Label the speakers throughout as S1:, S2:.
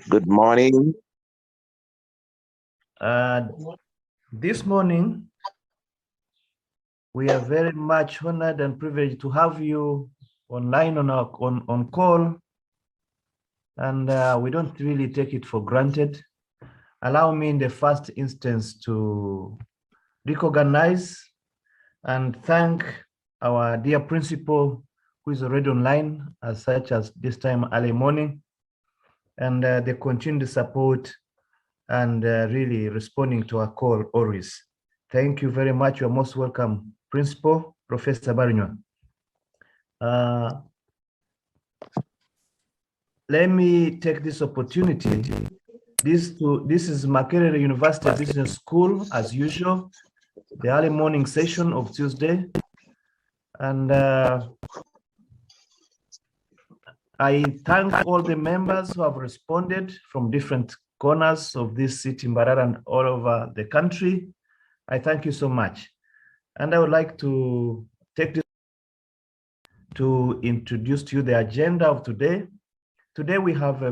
S1: Good morning.
S2: This morning, we are very much honored and privileged to have you online on call, and we don't really take it for granted. Allow me in the first instance to recognize and thank our dear principal who is already online as such as this time early morning, and the continued support and really responding to our call always. Thank you very much. You're most welcome, Principal Professor Barinywa. Let me take this opportunity. This is Makerere University Business School, as usual, the early morning session of Tuesday. And I thank all the members who have responded from different corners of this city, Mbarara, and all over the country. I thank you so much. And I would like to take this to introduce to you the agenda of today. Today we have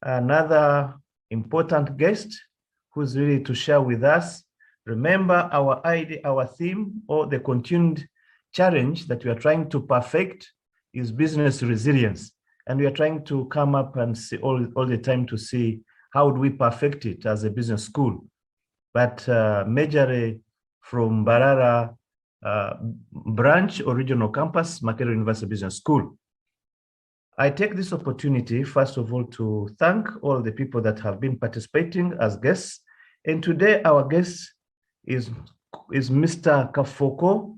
S2: another important guest who's really to share with us. Remember our idea, our theme, or the continued challenge that we are trying to perfect is business resilience. And we are trying to come up and see all the time to see how do we perfect it as a business school. But majorly from Mbarara branch or regional campus, Makerere University Business School. I take this opportunity, first of all, to thank all the people that have been participating as guests. And today our guest is Mr. Kaffoko,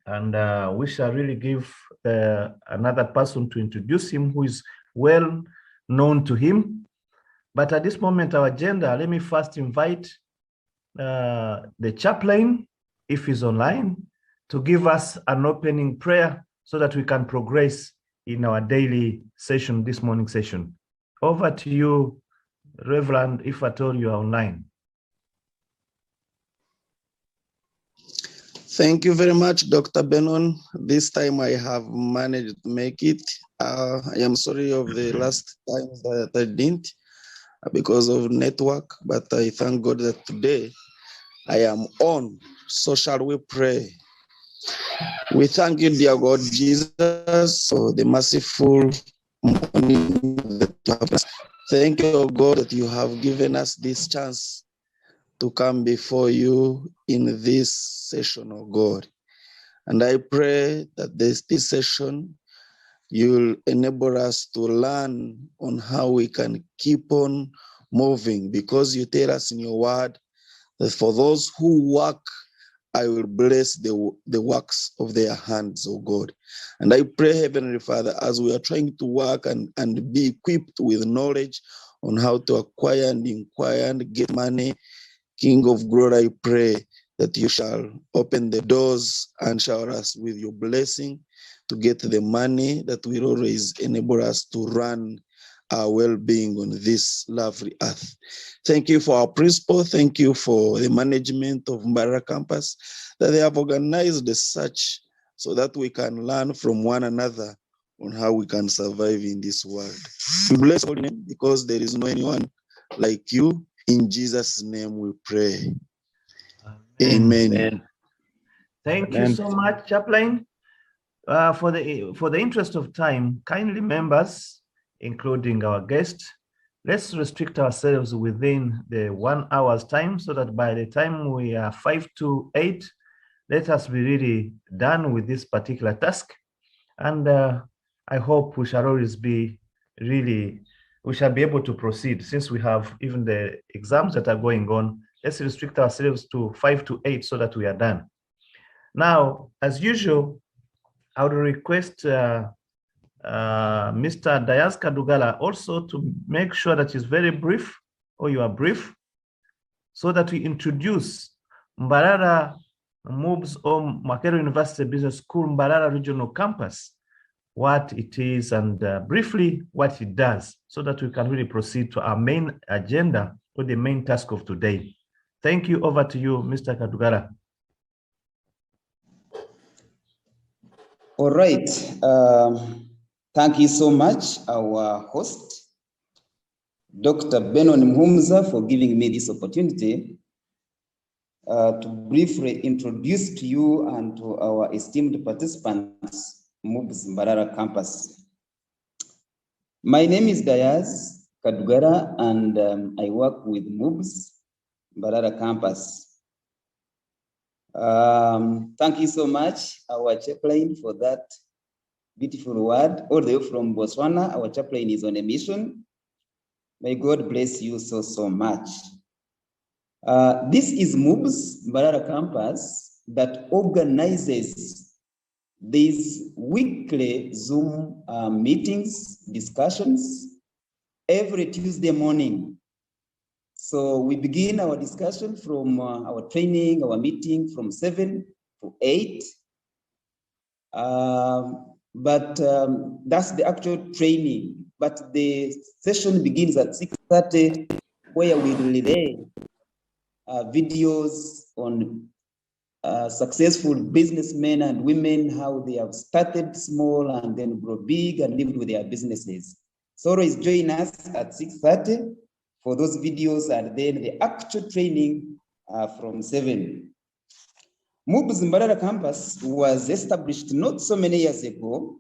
S2: and we shall really give another person to introduce him who is well known to him. But at this moment, our agenda, let me first invite the chaplain, if he's online, to give us an opening prayer so that we can progress in our daily session, this morning session. Over to you, Reverend, if at all you are online.
S3: Thank you very much, Dr. Benon. This time I have managed to make it. I am sorry of the last time that I didn't because of network, but I thank God that today I am on. So shall we pray? We thank you, dear God Jesus, for the merciful morning that you have us. Thank you, oh God, that you have given us this chance to come before you in this session, oh God. And I pray that this session, you'll enable us to learn on how we can keep on moving, because you tell us in your word that for those who work, I will bless the works of their hands, oh God. And I pray, Heavenly Father, as we are trying to work and be equipped with knowledge on how to acquire and inquire and get money, King of glory, I pray that you shall open the doors and shower us with your blessing to get the money that will always enable us to run our well-being on this lovely earth. Thank you for our principal. Thank you for the management of Mbarara campus, that they have organized such so that we can learn from one another on how we can survive in this world. We bless your name because there is no anyone like you. In Jesus' name we pray. Amen.
S2: Amen. Thank you so much, Chaplain. For the interest of time, kindly members, including our guest, let's restrict ourselves within the 1 hour's time so that by the time we are 5 to 8, let us be really done with this particular task. And I hope we shall always be we shall be able to proceed since we have even the exams that are going on. Let's restrict ourselves to 5 to 8 so that we are done. Now, as usual, I would request Mr. Dias Kadugala also to make sure that he's very brief, or you are brief, so that we introduce Mbarara MUBS or Makerere University Business School Mbarara Regional Campus, what it is and briefly what it does, so that we can really proceed to our main agenda or the main task of today. Thank you. Over to you, Mr. Kadugala.
S4: All right. Thank you so much, our host,
S1: Dr. Benon Mhumza for giving me this opportunity to briefly introduce to you and to our esteemed participants, MUBS Mbarara campus. My name is Dayaz Kadugara, and I work with MUBS Mbarara campus. Thank you so much, our chaplain, for that beautiful word. All the way from Botswana, our chaplain is on a mission. May God bless you so, so much. This is MUBS Mbarara campus that organizes these weekly Zoom meetings, discussions, every Tuesday morning. So we begin our discussion from our training, our meeting from 7 to 8. That's the actual training. But the session begins at 6:30, where we relay videos on successful businessmen and women, how they have started small and then grow big and lived with their businesses. So always join us at 6:30 for those videos, and then the actual training from 7. MUBS Mbarara campus was established not so many years ago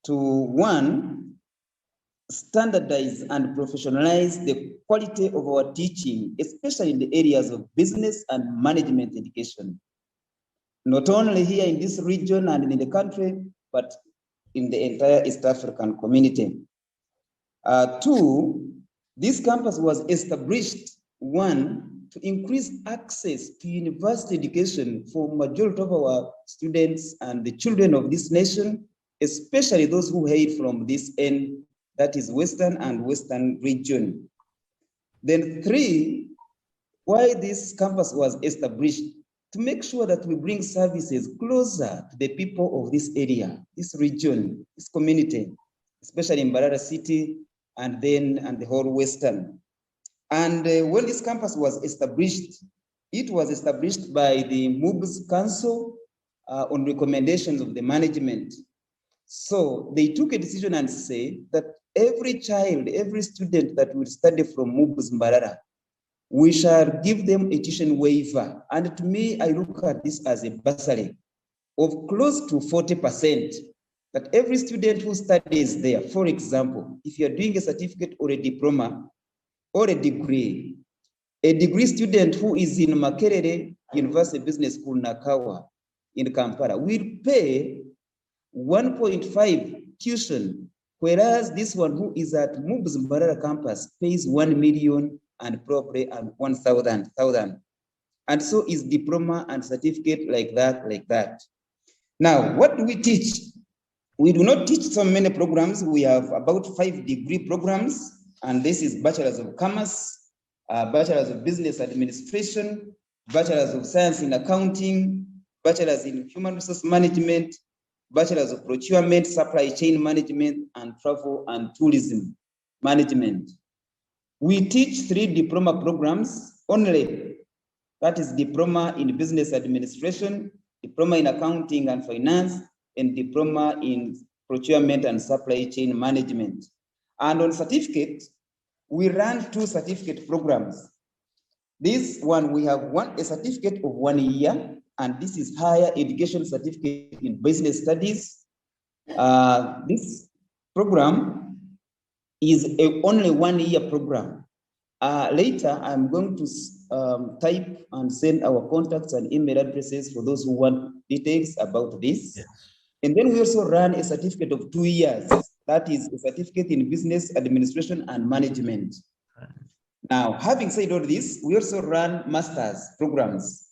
S1: to, one, standardize and professionalize the quality of our teaching, especially in the areas of business and management education, not only here in this region and in the country, but in the entire East African community. Two, this campus was established, one, to increase access to university education for majority of our students and the children of this nation, especially those who hail from this end, that is Western and Western region. Then three, why this campus was established, to make sure that we bring services closer to the people of this area, this region, this community, especially in Mbarara City and the whole Western. And when this campus was established, it was established by the MUBS Council on recommendations of the management. So they took a decision and say that every child, every student that will study from MUBS Mbarara, we shall give them a tuition waiver. And to me, I look at this as a bursary of close to 40%. That every student who studies there, for example, if you're doing a certificate or a diploma or a degree student who is in Makerere University Business School, Nakawa, in Kampala, will pay 1.5 tuition, whereas this one who is at MUBS Mbarara campus pays 1 million and probably 1,000. And so is diploma and certificate like that. Now, what do we teach? We do not teach so many programs. We have about 5 degree programs, and this is Bachelor's of Commerce, Bachelor's of Business Administration, Bachelor's of Science in Accounting, Bachelor's in Human Resource Management, Bachelor's of Procurement, Supply Chain Management, and Travel and Tourism Management. We teach 3 diploma programs only. That is Diploma in Business Administration, Diploma in Accounting and Finance, and Diploma in Procurement and Supply Chain Management. And on certificate, we run 2 certificate programs. This one, we have a certificate of 1 year, and this is Higher Education Certificate in Business Studies. This program is only 1 year program. Later, I'm going to type and send our contacts and email addresses for those who want details about this. Yes. And then we also run a certificate of 2 years. That is a certificate in Business Administration and Management. Now, having said all this, we also run master's programs.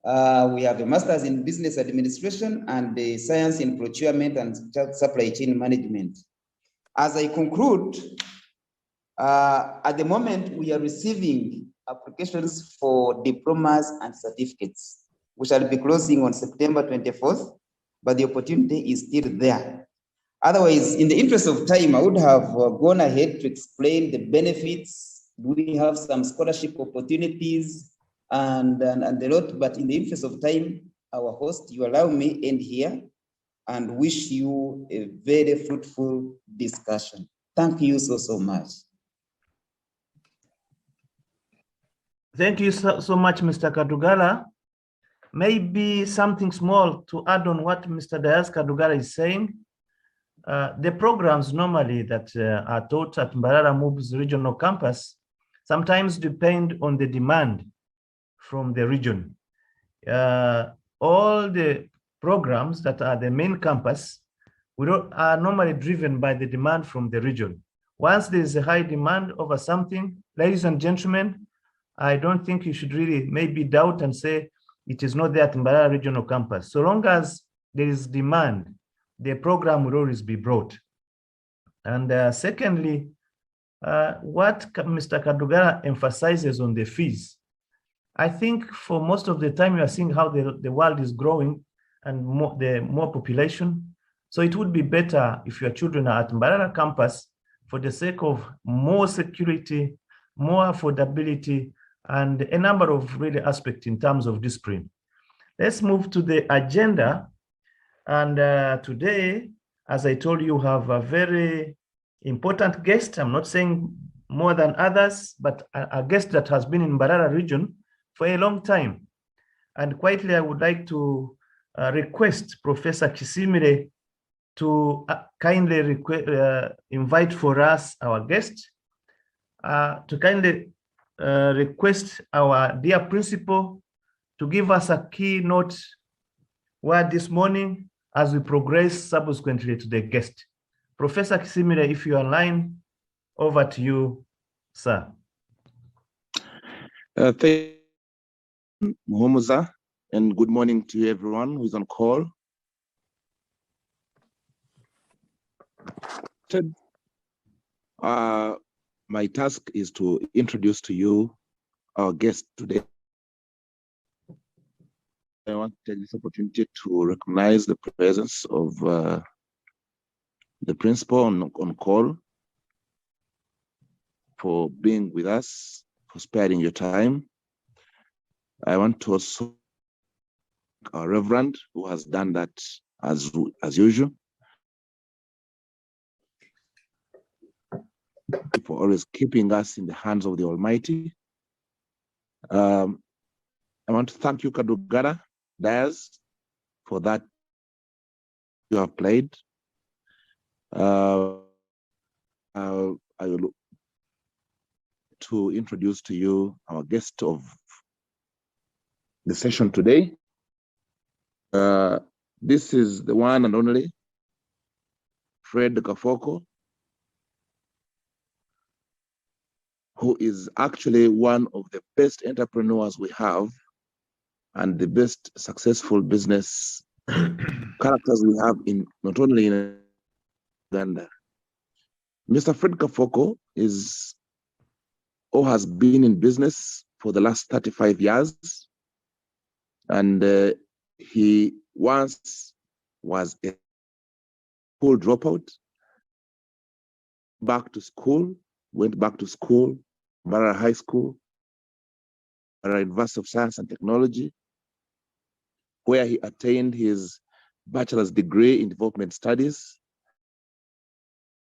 S1: We have a master's in Business Administration and the Science in Procurement and Supply Chain Management. As I conclude, at the moment, we are receiving applications for diplomas and certificates. We shall be closing on September 24th, but the opportunity is still there. Otherwise, in the interest of time, I would have gone ahead to explain the benefits. We have some scholarship opportunities and a lot, but in the interest of time, our host, you allow me end here and wish you a very fruitful discussion. Thank you so much.
S2: Thank you so much, Mr. Kadugala. Maybe something small to add on what Mr. Dias Kadugala is saying. The programs normally that are taught at Mbarara Moves Regional Campus sometimes depend on the demand from the region. All the programs that are the main campus are normally driven by the demand from the region. Once there is a high demand over something, ladies and gentlemen, I don't think you should really maybe doubt and say it is not there at Mbarara Regional Campus. So long as there is demand, the program will always be brought. And secondly, what Mr. Kadugala emphasizes on the fees, I think for most of the time you are seeing how the world is growing and more population. So it would be better if your children are at Mbarara campus for the sake of more security, more affordability, and a number of really aspects in terms of discipline. Let's move to the agenda. And today, as I told you, have a very important guest. I'm not saying more than others, but a guest that has been in Mbarara region for a long time. And quietly, I would like to request Professor Kisimire to kindly invite for us our guest, to kindly request our dear principal to give us a keynote word this morning as we progress subsequently to the guest. Professor Kisimire, if you are online, over to you, sir.
S4: Thank you, Muhomuza, and good morning to everyone who is on call. My task is to introduce to you our guest today. I want to take this opportunity to recognize the presence of the principal on call for being with us, for sparing your time. I want to also thank our Reverend who has done that as usual, for always keeping us in the hands of the Almighty. I want to thank you, Kadugala Dias, for that you have played. I will to introduce to you our guest of the session today. This is the one and only Fred Kaffoko, who is actually one of the best entrepreneurs we have and the best successful business characters we have in not only in Uganda. Mr. Fred Kaffoko is or has been in business for the last 35 years, and he once was a school dropout, went back to school, Mbarara High School, Mbarara University of Science and Technology, where he attained his bachelor's degree in development studies.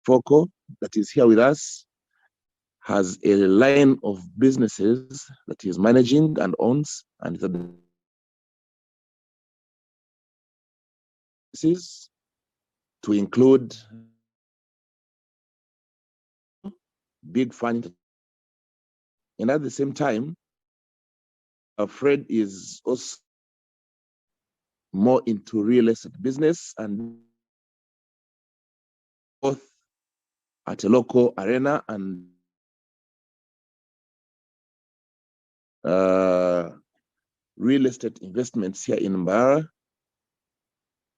S4: Kaffoko, that is here with us, has a line of businesses that he is managing and owns, and to include big fund. And at the same time, Fred is also more into real estate business, and both at a local arena and real estate investments here in Mbarara.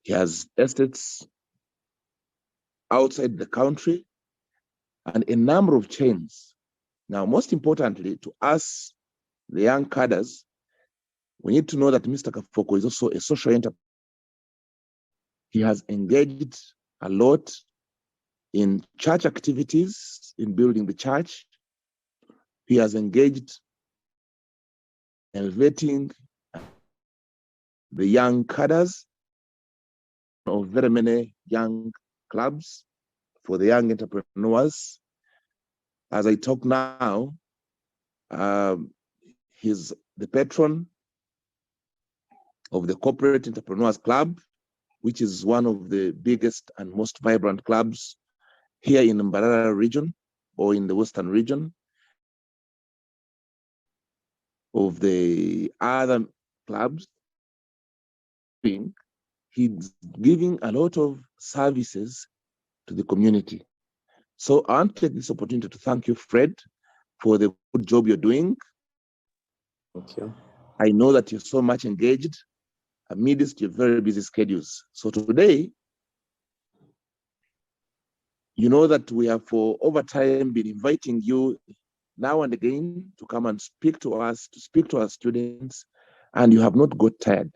S4: He has estates outside the country and a number of chains. Now, most importantly, to us, the young cadres, we need to know that Mr. Kaffoko is also a social entrepreneur. He has engaged a lot in church activities, in building the church. He has engaged in elevating the young cadres of very many young clubs. for the young entrepreneurs. As I talk now, he's the patron of the Corporate Entrepreneurs Club, which is one of the biggest and most vibrant clubs here in Mbarara region or in the Western region. Of the other clubs, he's giving a lot of services to the community. So I want to take this opportunity to thank you, Fred, for the good job you're doing.
S5: Thank you.
S4: I know that you're so much engaged amidst your very busy schedules. So today, you know that we have for over time been inviting you now and again to come and speak to us, to speak to our students, and you have not got tired.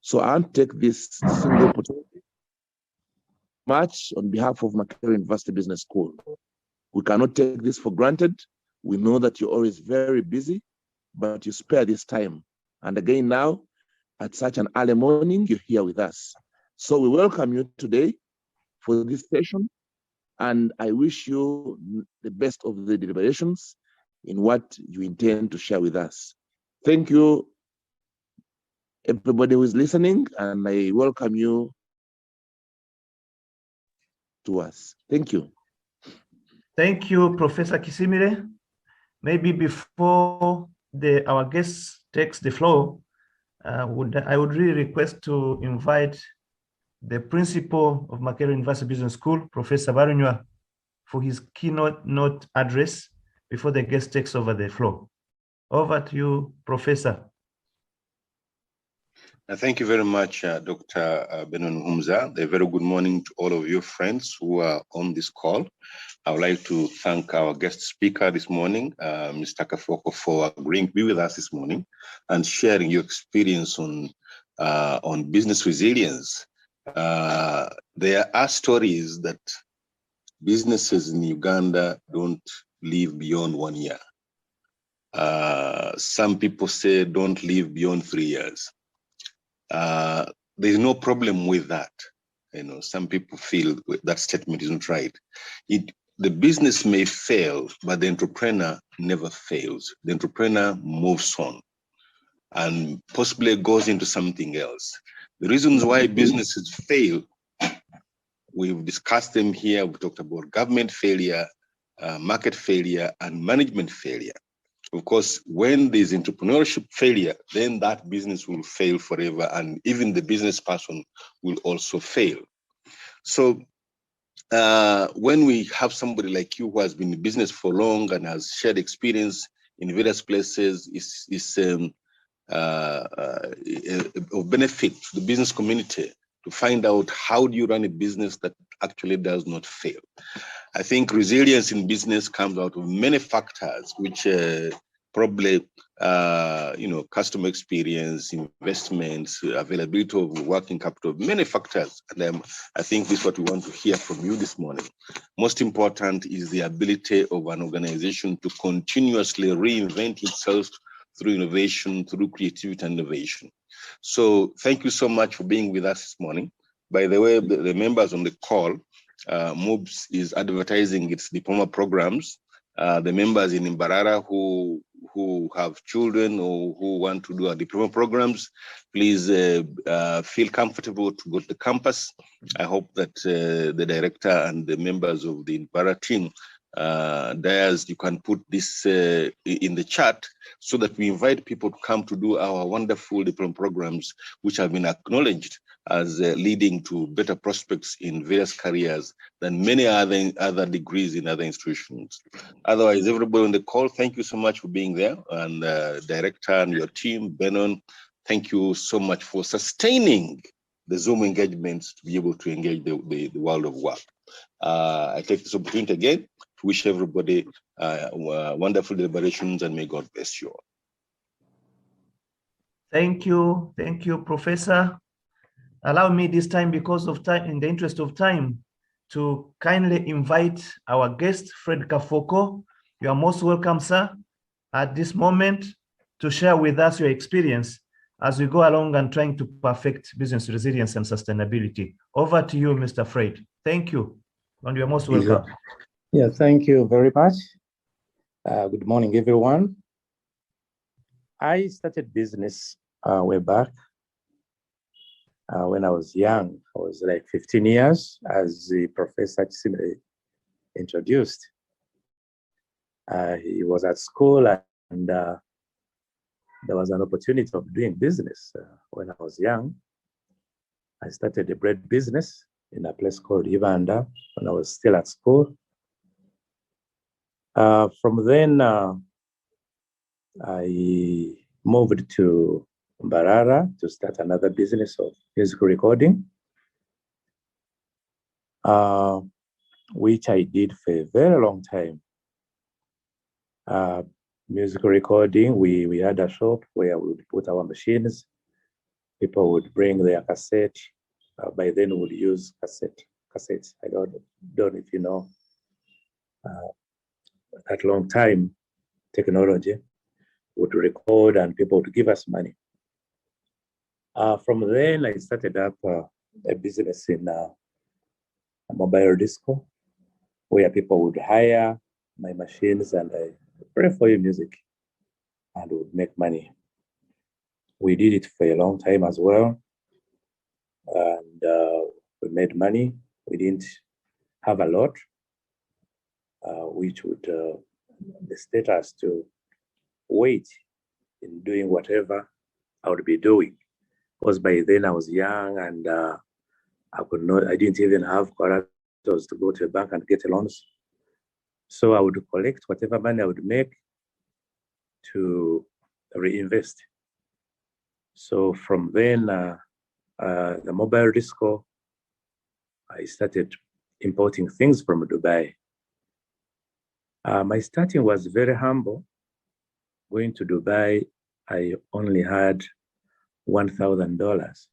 S4: So I'll take this single opportunity much on behalf of Makerere University Business School. We cannot take this for granted. We know that you're always very busy, but you spare this time. And again now, at such an early morning, you're here with us. So we welcome you today for this session, and I wish you the best of the deliberations in what you intend to share with us. Thank you, everybody who is listening, and I welcome you to us. Thank you.
S2: Thank you, Professor Kisimire. Maybe before our guest takes the floor, I would really request to invite the principal of Makerere University Business School, Professor Barunwa, for his keynote address before the guest takes over the floor. Over to you, Professor.
S6: Thank you very much, Dr. Benon Humza. A very good morning to all of you friends who are on this call. I would like to thank our guest speaker this morning, Mr. Kaffoko, for agreeing to be with us this morning and sharing your experience on business resilience. There are stories that businesses in Uganda don't live beyond 1 year. Some people say don't live beyond 3 years. There's no problem with that. You know, some people feel that statement is not right. The business may fail, but the entrepreneur never fails. The entrepreneur moves on and possibly goes into something else. The reasons why businesses fail, we've discussed them here. We talked about government failure, market failure, and management failure. Of course, when there's entrepreneurship failure, then that business will fail forever, and even the business person will also fail. So when we have somebody like you who has been in business for long and has shared experience in various places, is of benefit to the business community to find out how do you run a business that actually does not fail. I think resilience in business comes out of many factors, which probably, customer experience, investments, availability of working capital, many factors. And I think this is what we want to hear from you this morning. Most important is the ability of an organization to continuously reinvent itself through innovation, through creativity and innovation. So thank you so much for being with us this morning. By the way, the members on the call, MOOBS is advertising its diploma programs. The members in Mbarara who have children or who want to do our diploma programs, please feel comfortable to go to the campus. I hope that the director and the members of the Mbarara team, you can put this in the chat so that we invite people to come to do our wonderful diploma programs, which have been acknowledged as leading to better prospects in various careers than many other degrees in other institutions. Otherwise, everybody on the call, thank you so much for being there. And director and your team, Benon, thank you so much for sustaining the Zoom engagements to be able to engage the world of work. I take this opportunity again to wish everybody wonderful deliberations, and may God bless you all.
S2: Thank you, Professor. Allow me this time, because of time, in the interest of time, to kindly invite our guest, Fred Kaffoko. You are most welcome, sir, at this moment to share with us your experience as we go along and trying to perfect business resilience and sustainability. Over to you, Mr. Fred. Thank you. And you're most welcome.
S7: Yeah, thank you very much. Good morning, everyone. I started business way back when I was young. I was like 15 years, as the professor introduced. He was at school, and there was an opportunity of doing business when I was young. I started a bread business in a place called Ivanda when I was still at school. From then, I moved to Mbarara to start another business of music recording, which I did for a very long time. Music recording, we had a shop where we would put our machines. People would bring their cassette. By then, we would use cassettes. I don't know if you know. That long time technology would record and people would give us money. From then, I started up a business in a mobile disco where people would hire my machines and I play for you music and would make money. We did it for a long time as well. And we made money. We didn't have a lot, which would state us to wait in doing whatever I would be doing. Because by then I was young and I didn't even have collaterals to go to a bank and get loans. So I would collect whatever money I would make to reinvest. So from then, the mobile disco, I started importing things from Dubai. My starting was very humble. Going to Dubai, I only had $1,000.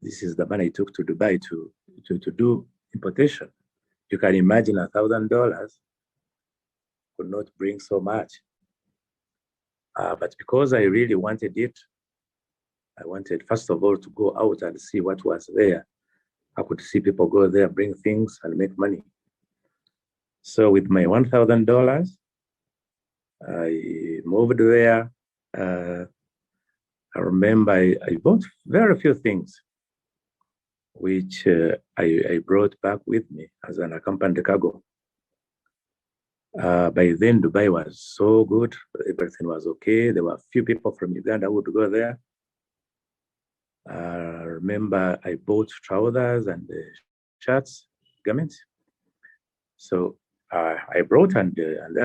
S7: This is the money I took to Dubai to do importation. You can imagine $1,000 could not bring so much. But because I really wanted it, I wanted, first of all, to go out and see what was there. I could see people go there, bring things, and make money. So with my $1,000, I moved there. I remember I bought very few things, which I brought back with me as an accompanied cargo. By then, Dubai was so good. Everything was okay. There were a few people from Uganda who would go there. I remember I bought trousers and shirts, garments. So I brought and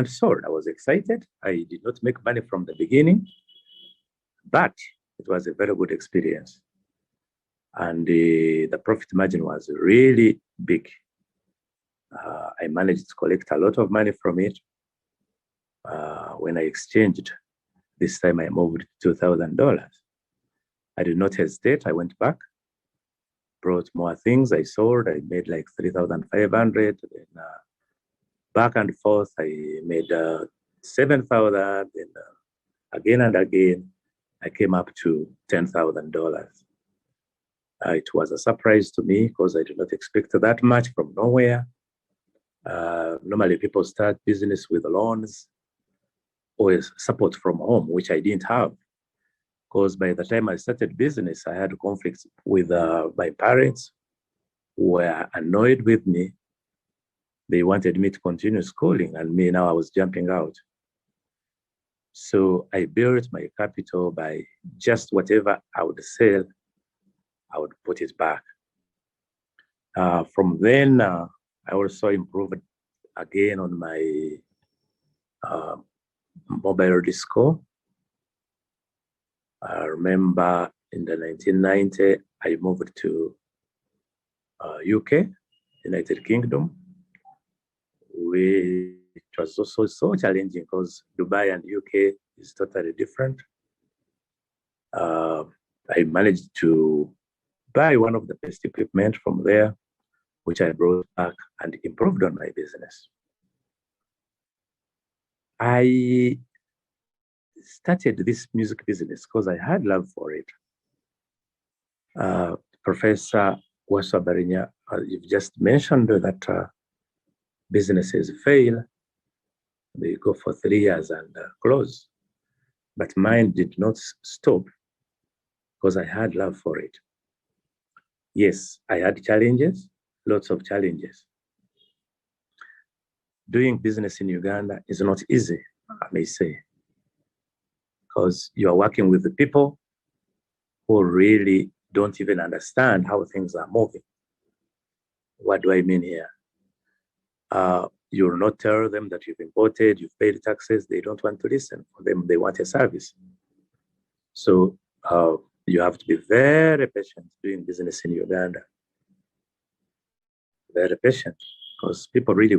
S7: sold. I was excited. I did not make money from the beginning, but it was a very good experience. And the profit margin was really big. I managed to collect a lot of money from it. When I exchanged, this time I moved $2,000. I did not hesitate. I went back, brought more things. I sold. I made like 3,500. Then back and forth, I made 7,000. And again and again, I came up to $10,000. It was a surprise to me because I did not expect that much from nowhere. Normally, people start business with loans or support from home, which I didn't have. Because by the time I started business, I had conflicts with my parents who were annoyed with me. They wanted me to continue schooling, and me now I was jumping out. So I built my capital by just whatever I would sell, I would put it back. From then, I also improved again on my mobile disco. I remember in the 1990, I moved to UK, United Kingdom, which was also so challenging because Dubai and UK is totally different. I managed to buy one of the best equipment from there, which I brought back and improved on my business. I started this music business because I had love for it. Professor You've just mentioned that businesses fail. They go for 3 years and close. But mine did not stop because I had love for it. Yes, I had challenges, lots of challenges. Doing business in Uganda is not easy, I may say, because you are working with the people who really don't even understand how things are moving. What do I mean here? You will not tell them that you've imported, you've paid taxes. They don't want to listen. For them, they want a service. So you have to be very patient doing business in Uganda. Very patient, because people really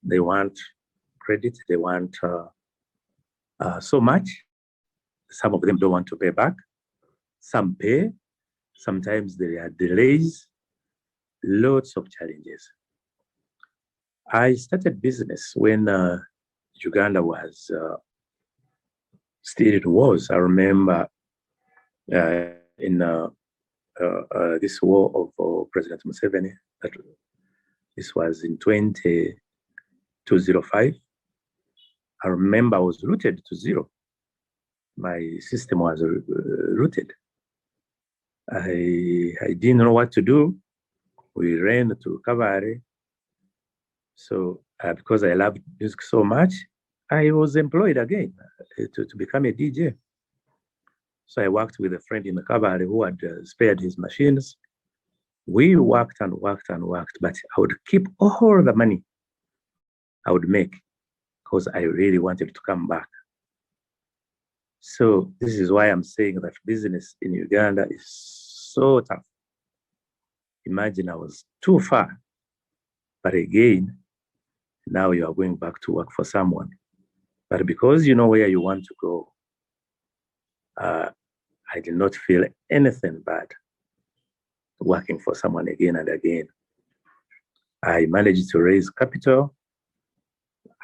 S7: they want credit, they want so much. Some of them don't want to pay back. Some pay. Sometimes there are delays. Lots of challenges. I started business when Uganda was still it was. I remember in this war of President Museveni. This was in 2005. I remember I was rooted to zero. My system was rooted. I didn't know what to do. We ran to Kavari. So because I loved music so much, I was employed again to become a DJ. So I worked with a friend in the Kavari who had spared his machines. We worked and worked and worked, but I would keep all the money I would make because I really wanted to come back. So this is why I'm saying that business in Uganda is so tough. Imagine I was too far, but again, now you are going back to work for someone. But because you know where you want to go, I did not feel anything bad working for someone again and again. I managed to raise capital.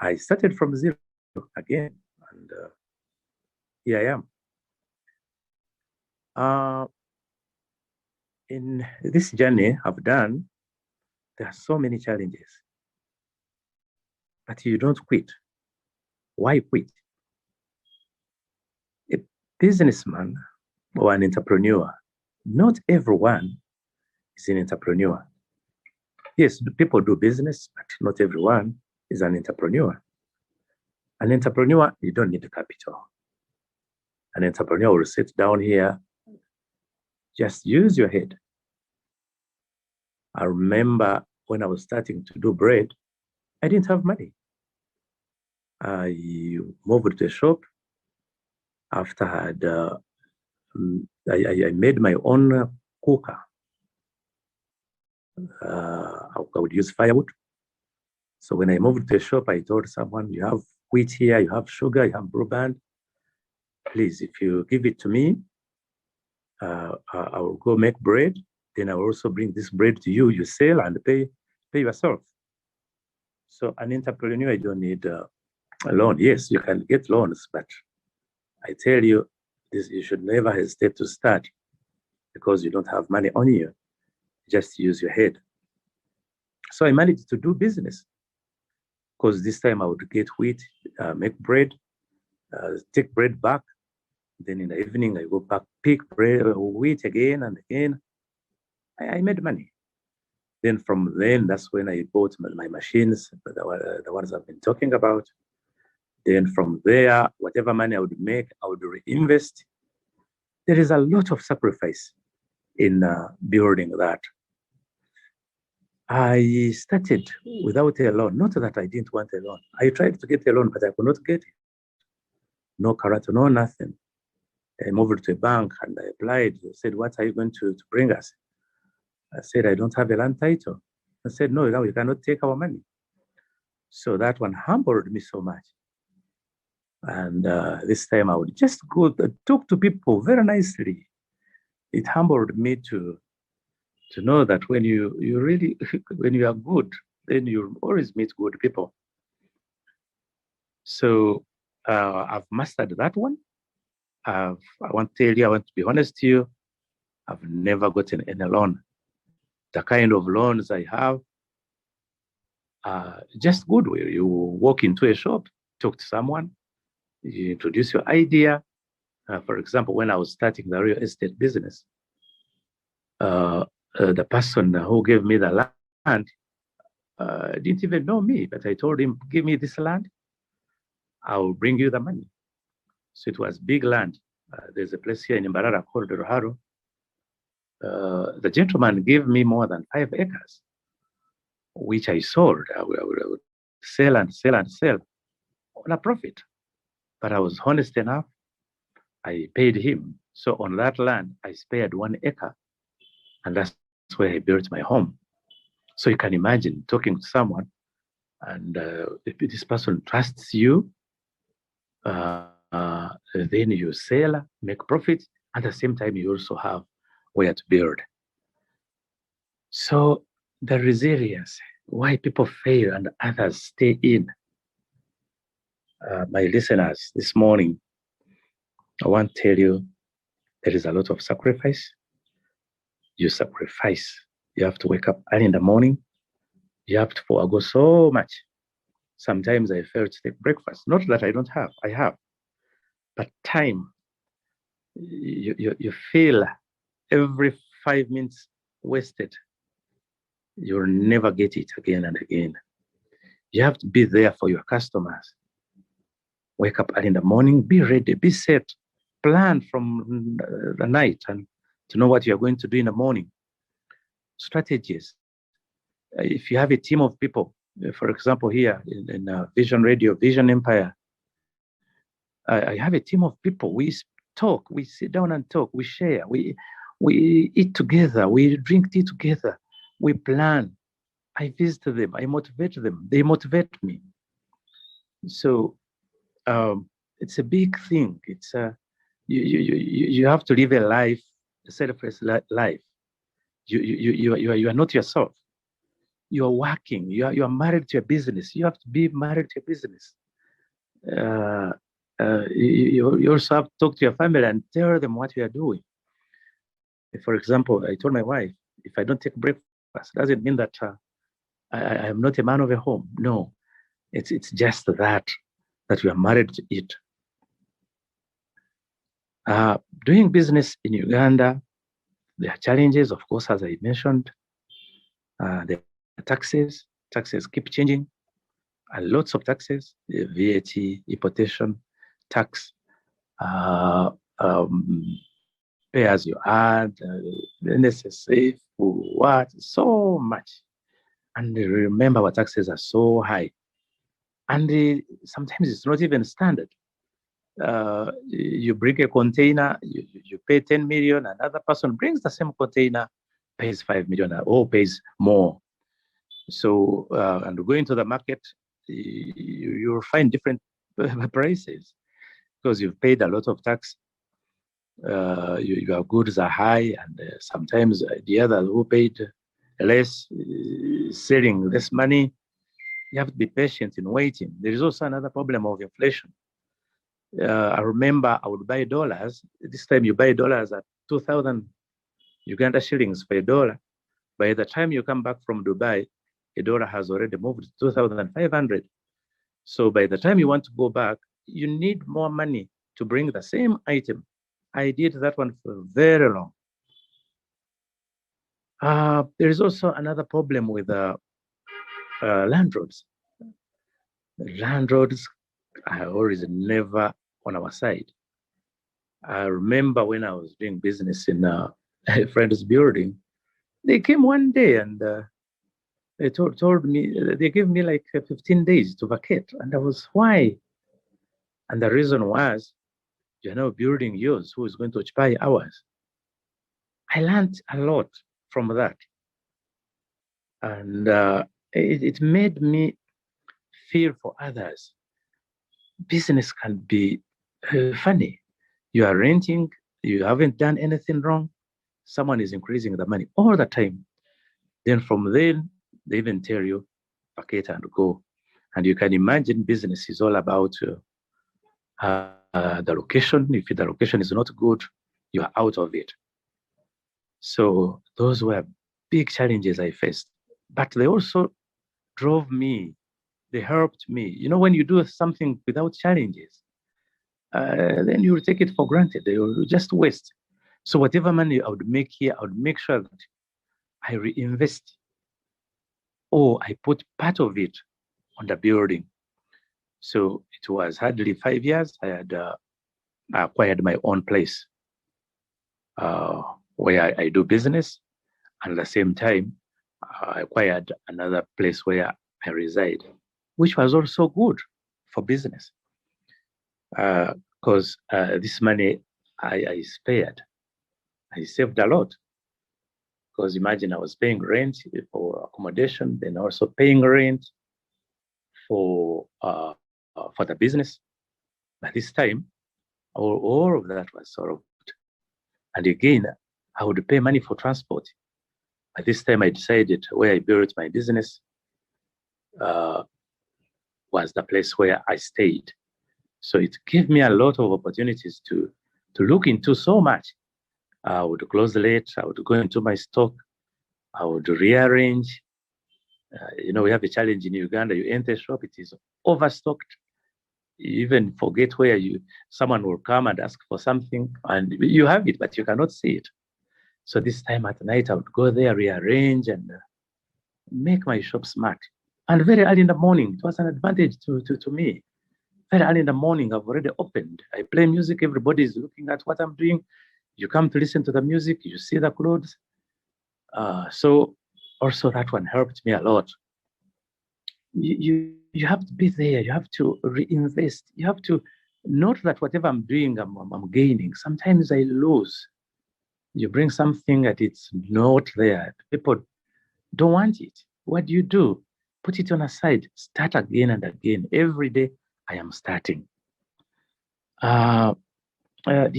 S7: I started from zero again, and here I am. In this journey I've done, there are so many challenges, but you don't quit. Why quit? A businessman or an entrepreneur, not everyone is an entrepreneur. Yes, people do business, but not everyone is an entrepreneur. An entrepreneur, you don't need capital. An entrepreneur will sit down here, just use your head. I remember when I was starting to do bread, I didn't have money. I moved to a shop after I made my own cooker. I would use firewood. So when I moved to a shop, I told someone, you have wheat here, you have sugar, you have brewband. Please, if you give it to me, I will go make bread. Then I will also bring this bread to you. You sell and pay yourself. So an entrepreneur, you don't need a loan. Yes, you can get loans, but I tell you, you should never hesitate to start because you don't have money on you. Just use your head. So I managed to do business because this time I would get wheat, make bread, take bread back. Then in the evening, I go back, pick bread, wheat again and again. I made money. Then from then, that's when I bought my machines, the ones I've been talking about. Then from there, whatever money I would make, I would reinvest. There is a lot of sacrifice in building that. I started without a loan. Not that I didn't want a loan. I tried to get a loan, but I could not get it. No character, no nothing. I moved to a bank and I applied. They said, what are you going to bring us? I said, I don't have a land title. I said, no, you cannot take our money. So that one humbled me so much. And this time I would just go talk to people very nicely. It humbled me to know that when you really, when you are good, then you always meet good people. So I've mastered that one. I want to tell you, I want to be honest to you, I've never gotten any loan. the kind of loans I have are just goodwill. You walk into a shop, talk to someone, you introduce your idea. For example, when I was starting the real estate business, the person who gave me the land didn't even know me, but I told him, give me this land, I'll bring you the money. So it was big land. There's a place here in Mbarara called Roharo. The gentleman gave me more than 5 acres, which I sold. I would sell and sell and sell on a profit. But I was honest enough. I paid him. So on that land, I spared 1 acre, and that's where I built my home. So you can imagine talking to someone, and if this person trusts you, then you sell, make profit, at the same time you also have where to build. So the resilience, why people fail and others stay in. My listeners, this morning, I want to tell you there is a lot of sacrifice. You sacrifice. You have to wake up early in the morning. You have to forego so much. Sometimes I fail to take breakfast. Not that I don't have, I have. But time, you feel every 5 minutes wasted. You'll never get it again and again. You have to be there for your customers. Wake up early in the morning, be ready, be set, plan from the night and to know what you're going to do in the morning. Strategies. If you have a team of people, for example, here in Vision Radio, Vision Empire, I have a team of people. We talk, we sit down and talk, we share, we eat together, we drink tea together, we plan. I visit them, I motivate them, they motivate me. So it's a big thing. It's you have to live a life, a selfless life. You are not yourself. You are working. You are married to a business. You have to be married to a business. You also have to talk to your family and tell them what you are doing. For example, I told my wife, if I don't take breakfast, doesn't mean that I am not a man of a home. No, it's just that we are married to it. Doing business in Uganda, there are challenges, of course, as I mentioned. The taxes keep changing, and lots of taxes, VAT, importation, tax, pay as you add, NSSA, what, so much. And remember, our taxes are so high. And sometimes it's not even standard. You bring a container, you pay 10 million, another person brings the same container, pays 5 million, or pays more. So, and going to the market, you'll find different prices because you've paid a lot of tax. Your goods are high, and sometimes the other who paid less, selling less money. You have to be patient in waiting. There is also another problem of inflation. I remember I would buy dollars. This time you buy dollars at 2,000 Uganda shillings for $1. By the time you come back from Dubai, $1 has already moved to 2,500. So by the time you want to go back, you need more money to bring the same item. I did that one for very long. There is also another problem with landlords. Landlords are always never on our side. I remember when I was doing business in a friend's building, they came one day and they told me, they gave me like 15 days to vacate. And I was, why? And the reason was, you're now building yours, who is going to occupy ours? I learned a lot from that. And it made me feel for others. Business can be funny. You are renting, you haven't done anything wrong. Someone is increasing the money all the time. Then from then, they even tell you, vacate and go. And you can imagine business is all about the location. If the location is not good, you are out of it. So those were big challenges I faced, but they also drove me. They helped me. You know, when you do something without challenges, then you will take it for granted. They will just waste. So whatever money I would make here, I would make sure that I reinvest, or I put part of it on the building. So it was hardly 5 years. I had acquired my own place where I do business. And at the same time, I acquired another place where I reside, which was also good for business. Because this money I spared, I saved a lot. Because imagine I was paying rent for accommodation, then also paying rent for the business. But this time, all of that was solved. And again, I would pay money for transport. But this time I decided where I built my business was the place where I stayed. So it gave me a lot of opportunities to look into so much. I would close late, I would go into my stock, I would rearrange. You know, we have a challenge in Uganda. You enter a shop, it is overstocked. You even forget where someone will come and ask for something, and you have it, but you cannot see it. So this time at night, I would go there, rearrange, and make my shop smart. And very early in the morning, it was an advantage to me. Very early in the morning, I've already opened. I play music, everybody is looking at what I'm doing. You come to listen to the music, you see the clothes. So also that one helped me a lot. You have to be there, you have to reinvest, you have to note that whatever I'm doing, I'm gaining. Sometimes I lose. You bring something that it's not there. People don't want it. What do? Put it on a side, start again and again. Every day I am starting. The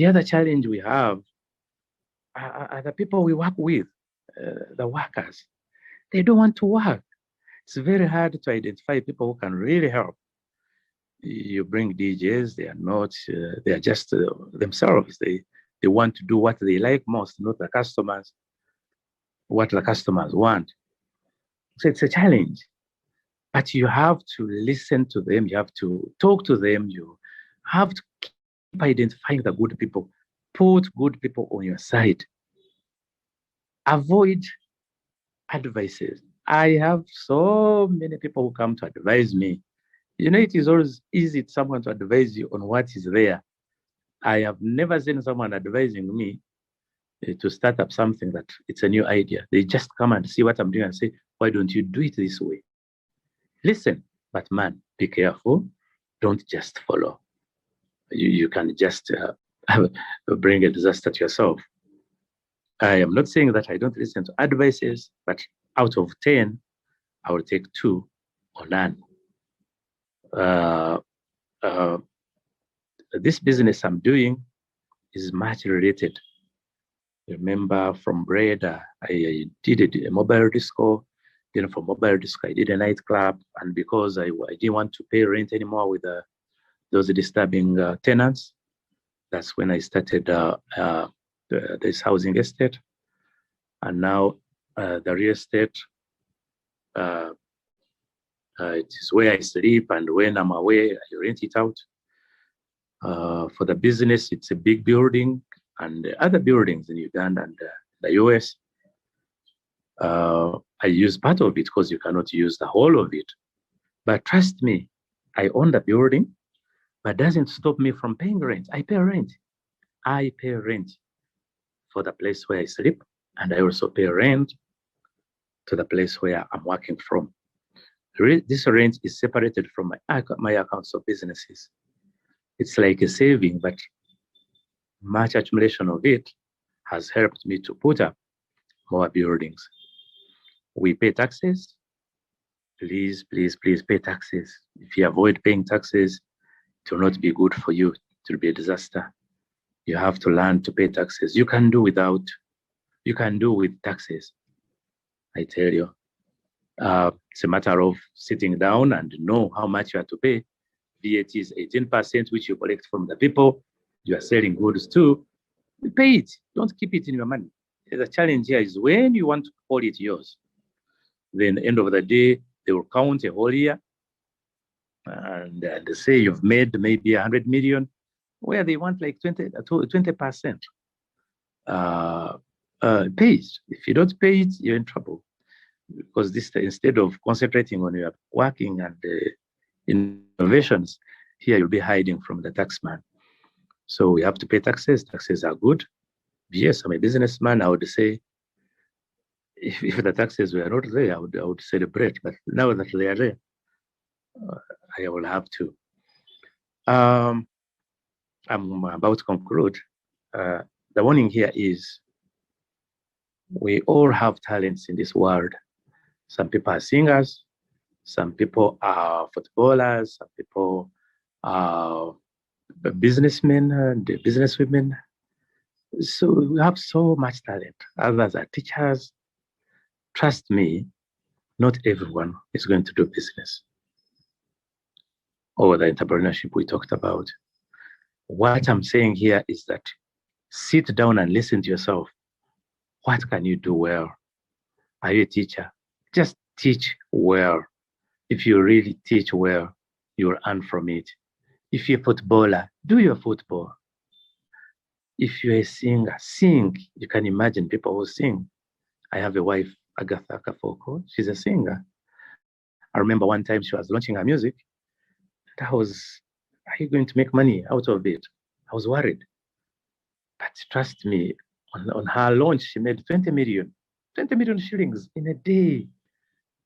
S7: other challenge we have are the people we work with, the workers. They don't want to work. It's very hard to identify people who can really help. You bring DJs, they are not, they are just themselves. They want to do what they like most, not the customers, what the customers want. So it's a challenge. But you have to listen to them, you have to talk to them, you have to keep identifying the good people. Put good people on your side. Avoid advices. I have so many people who come to advise me. You know, it is always easy for someone to advise you on what is there. I have never seen someone advising me to start up something that it's a new idea. They just come and see what I'm doing and say, why don't you do it this way? Listen, but man, be careful. Don't just follow. You can just bring a disaster to yourself. I am not saying that I don't listen to advices, but out of 10, I will take 2 or none. This business I'm doing is much related. Remember, from bread, I did a mobile disco. Then from mobile disco, I did a nightclub. And because I didn't want to pay rent anymore with those disturbing tenants, that's when I started this housing estate. And now the real estate, it is where I sleep, and when I'm away, I rent it out. For the business, it's a big building, and other buildings in Uganda and the US. I use part of it because you cannot use the whole of it. But trust me, I own the building, but doesn't stop me from paying rent. I pay rent. I pay rent for the place where I sleep, and I also pay rent to the place where I'm working from. This rent is separated from my accounts of businesses. It's like a saving, but much accumulation of it has helped me to put up more buildings. We pay taxes. Please, please, please pay taxes. If you avoid paying taxes, it will not be good for you. It will be a disaster. You have to learn to pay taxes. You can do without. You can do with taxes. I tell you. It's a matter of sitting down and know how much you have to pay. VAT is 18%, which you collect from the people you are selling goods to. Pay it. Don't keep it in your money. the challenge here is when you want to call it yours, then at the end of the day, they will count a whole year and they say you've made maybe 100 million, where they want like 20% paid. If you don't pay it, you're in trouble. Because this, instead of concentrating on your working and innovations, here you'll be hiding from the taxman. So we have to pay taxes. Taxes are good. Yes, I'm a businessman. I would say if the taxes were not there, I would celebrate. But now that they are there, I will have to. I'm about to conclude. The warning here is we all have talents in this world. Some people are singers, some people are footballers, some people are businessmen and businesswomen. So we have so much talent. Others are teachers. Trust me, not everyone is going to do business or the entrepreneurship we talked about. What I'm saying here is that sit down and listen to yourself. What can you do well? Are you a teacher? Just teach well. If you really teach well, you'll earn from it. If you're a footballer, do your football. If you're a singer, sing. You can imagine people who sing. I have a wife, Agatha Kaffoko. She's a singer. I remember one time she was launching her music. Are you going to make money out of it? I was worried. But trust me, on her launch, she made 20 million shillings in a day.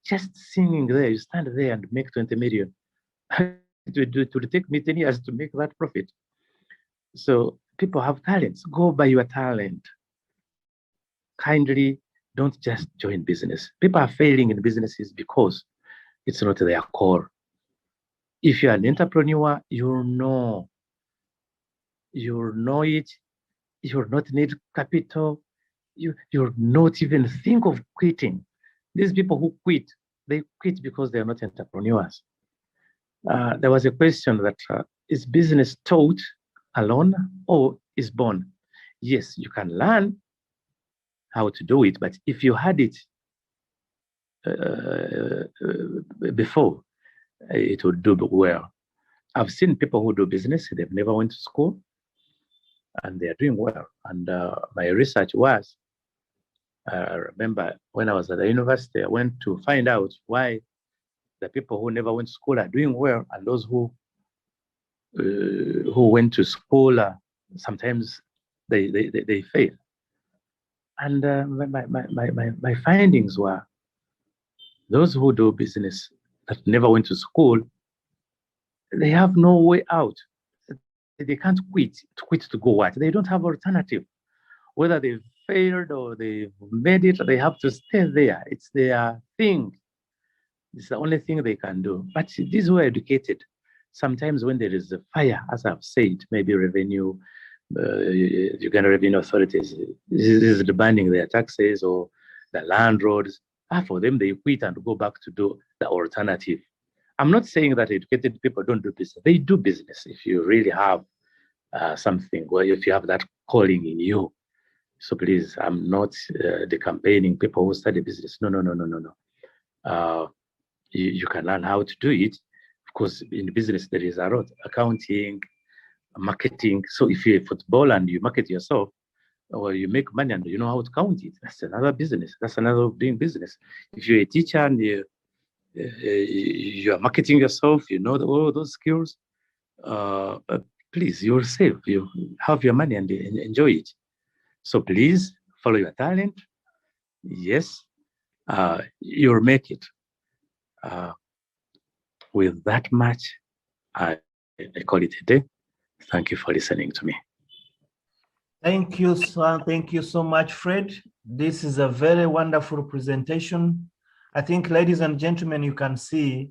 S7: Just singing there, you stand there and make 20 million. It would take me 10 years to make that profit. So people have talents. Go by your talent. Kindly don't just join business. People are failing in businesses because it's not their core. If you're an entrepreneur, you'll know it. You'll not need capital. You'll not even think of quitting. These people who quit, they quit because they're not entrepreneurs. There was a question that is business taught alone or is born? Yes, you can learn how to do it, but if you had it before, it would do well. I've seen people who do business, they've never went to school, and they're doing well. And my research was, I remember when I was at the university, I went to find out why the people who never went to school are doing well, and those who went to school, sometimes they fail. And my findings were, those who do business that never went to school, they have no way out. They can't quit. To quit to go what? They don't have alternative. Whether they've failed or they've made it, they have to stay there. It's their thing. It's the only thing they can do. But these who are educated, sometimes when there is a fire, as I've said, maybe revenue, Uganda Revenue Authorities is demanding their taxes or the landlords. For them, they quit and go back to do the alternative. I'm not saying that educated people don't do business. They do business if you really have something, or if you have that calling in you. So please, I'm not campaigning people who study business. No. You can learn how to do it. Of course, in business, there is a lot, accounting, marketing. So if you're a footballer and you market yourself, or you make money and you know how to count it, that's another business. That's another doing business. If you're a teacher and you are marketing yourself, you know all those skills, please, you're safe. You have your money and enjoy it. So please follow your talent. Yes, you'll make it. With that much, I call it a day. Thank you for listening to me.
S2: Thank you so much, Fred. This is a very wonderful presentation. I think, ladies and gentlemen, you can see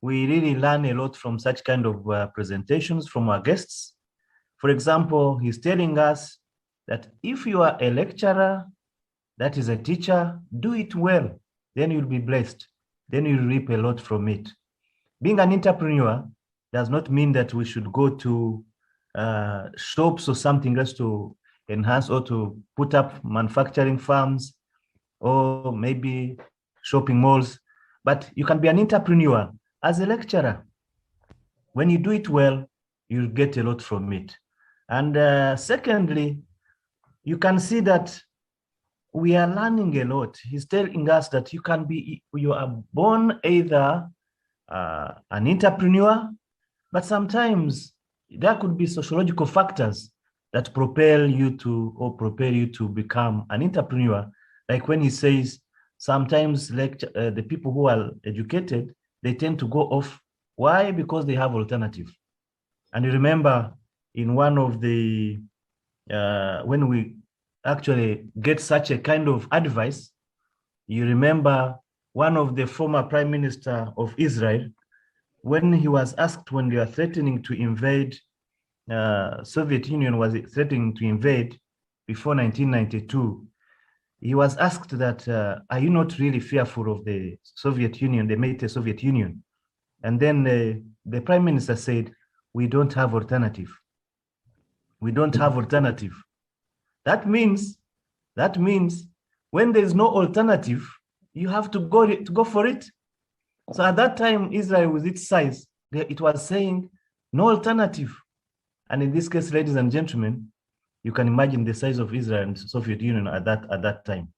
S2: we really learn a lot from such kind of presentations from our guests. For example, he's telling us that if you are a lecturer, that is a teacher, do it well, then you'll be blessed. Then you'll reap a lot from it. Being an entrepreneur does not mean that we should go to shops or something else to enhance or to put up manufacturing farms or maybe shopping malls. But you can be an entrepreneur as a lecturer. When you do it well, you'll get a lot from it. And secondly, you can see that we are learning a lot. He's telling us that you are born either an entrepreneur, but sometimes there could be sociological factors that prepare you to become an entrepreneur. Like when he says, sometimes the people who are educated, they tend to go off. Why? Because they have alternative. And you remember in one of the, when we actually get such a kind of advice, you remember one of the former prime minister of Israel, when he was asked when they were threatening to invade, Soviet Union was threatening to invade before 1992, he was asked that, are you not really fearful of the Soviet Union, the Mighty Soviet Union? And then the prime minister said, we don't have alternative. We don't have alternative. That means when there's no alternative, you have to go for it. So at that time, Israel with its size, it was saying no alternative. And in this case, ladies and gentlemen, you can imagine the size of Israel and Soviet Union at that time,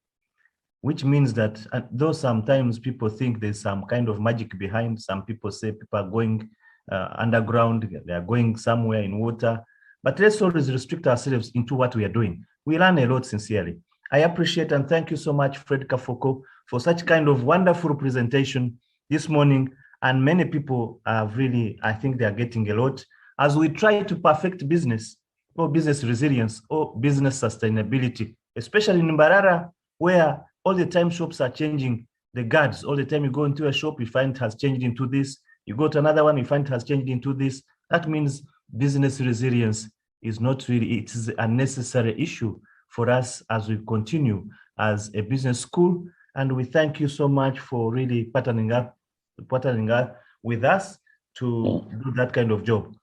S2: which means that though sometimes people think there's some kind of magic behind, some people say people are going underground, they are going somewhere in water, but let's always restrict ourselves into what we are doing. We learn a lot sincerely. I appreciate and thank you so much, Fred Kaffoko, for such kind of wonderful presentation this morning. And many people have really, I think they are getting a lot as we try to perfect business or business resilience or business sustainability, especially in Mbarara, where all the time shops are changing the guards. All the time you go into a shop, you find it has changed into this. You go to another one, you find it has changed into this. That means business resilience is not really, it is a necessary issue for us as we continue as a business school. And we thank you so much for really partnering up with us to do that kind of job.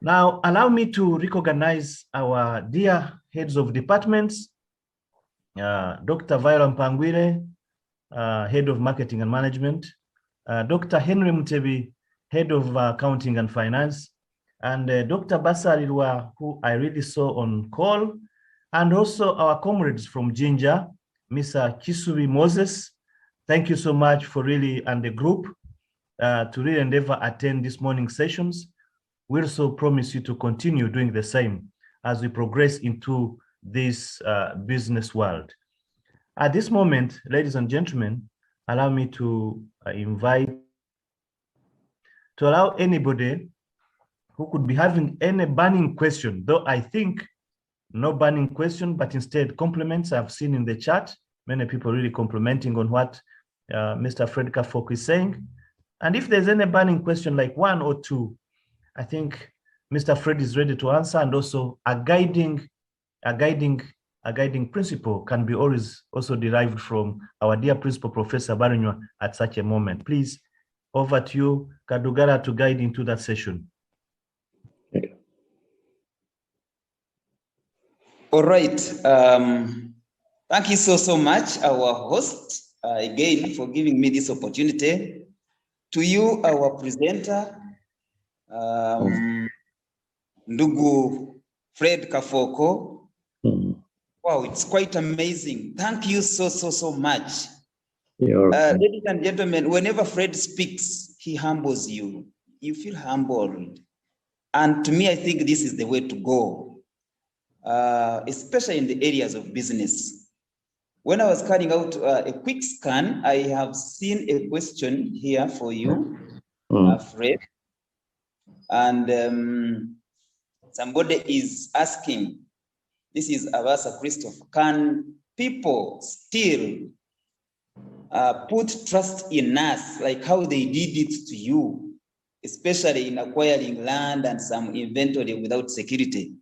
S2: Now, allow me to recognize our dear heads of departments, Dr. Viola Mpangwire, Head of Marketing and Management, Dr. Henry Mutebi, Head of Accounting and Finance, and Dr. Basarirwa, who I really saw on call, and also our comrades from Jinja, Mr. Kisubi Moses. Thank you so much for really, and the group, to really endeavor attend this morning's sessions. We also promise you to continue doing the same as we progress into this business world. At this moment, ladies and gentlemen, allow me to allow anybody who could be having any burning question, though I think no burning question, but instead compliments I've seen in the chat, many people really complimenting on what Mr. Fred Kaffoko is saying. And if there's any burning question, like one or two, I think Mr. Fred is ready to answer, and also a guiding principle can be always also derived from our dear principal, Professor Barinywa, at such a moment. Please, over to you, Kadugara, to guide into that session.
S1: All right. Thank you so much, our host, again, for giving me this opportunity. To you, our presenter, Ndugu Fred Kaffoko. Wow, it's quite amazing. Thank you so much. Ladies and gentlemen, whenever Fred speaks, he humbles you. You feel humbled. And to me, I think this is the way to go, especially in the areas of business. When I was carrying out a quick scan, I have seen a question here for you, Fred. And somebody is asking, this is Avasa Christoph, can people still put trust in us like how they did it to you, especially in acquiring land and some inventory without security?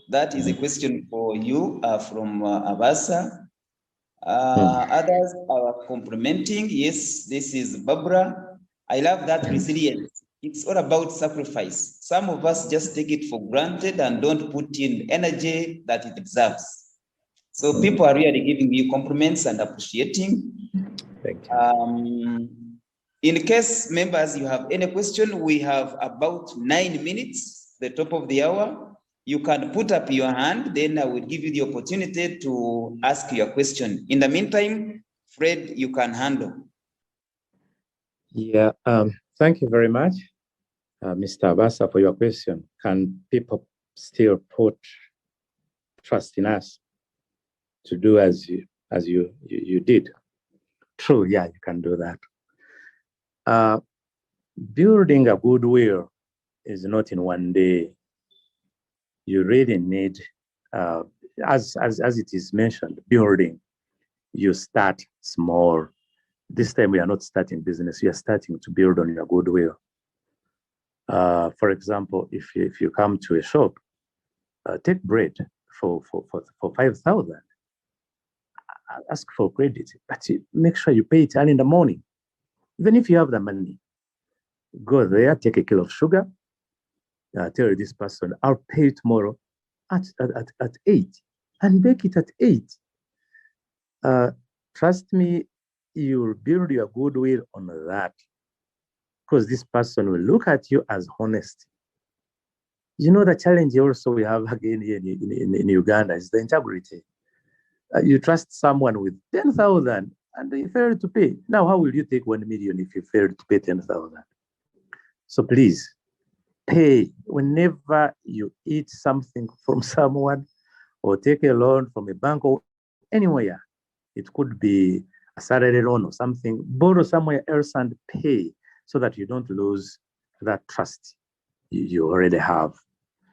S1: That is a question for you from Avasa. Others are complimenting. Yes, this is Barbara. I love that resilience. it's all about sacrifice. Some of us just take it for granted and don't put in energy that it deserves. So people are really giving you compliments and appreciating.
S7: Thank you.
S1: In case members, you have any question, we have about 9 minutes, the top of the hour. You can put up your hand, then I will give you the opportunity to ask your question. In the meantime, Fred, you can handle.
S7: Yeah, thank you very much, Mr. Abasa, for your question. Can people still put trust in us to do as you did? True, yeah, you can do that. Building a goodwill is not in one day. You really need, as it is mentioned, building. You start small. This time we are not starting business. We are starting to build on your goodwill. For example, if you come to a shop, take bread for 5,000. Ask for credit, but make sure you pay it early in the morning. Even if you have the money, go there, take a kilo of sugar, tell this person, I'll pay you tomorrow at 8, and bake it at 8. Trust me, you'll build your goodwill on that, because this person will look at you as honest. You know, the challenge also we have again here in Uganda is the integrity. You trust someone with 10,000 and they fail to pay. Now, how will you take 1 million if you fail to pay 10,000? So please, pay whenever you eat something from someone or take a loan from a bank or anywhere. It could be a salary loan or something. Borrow somewhere else and pay so that you don't lose that trust you already have.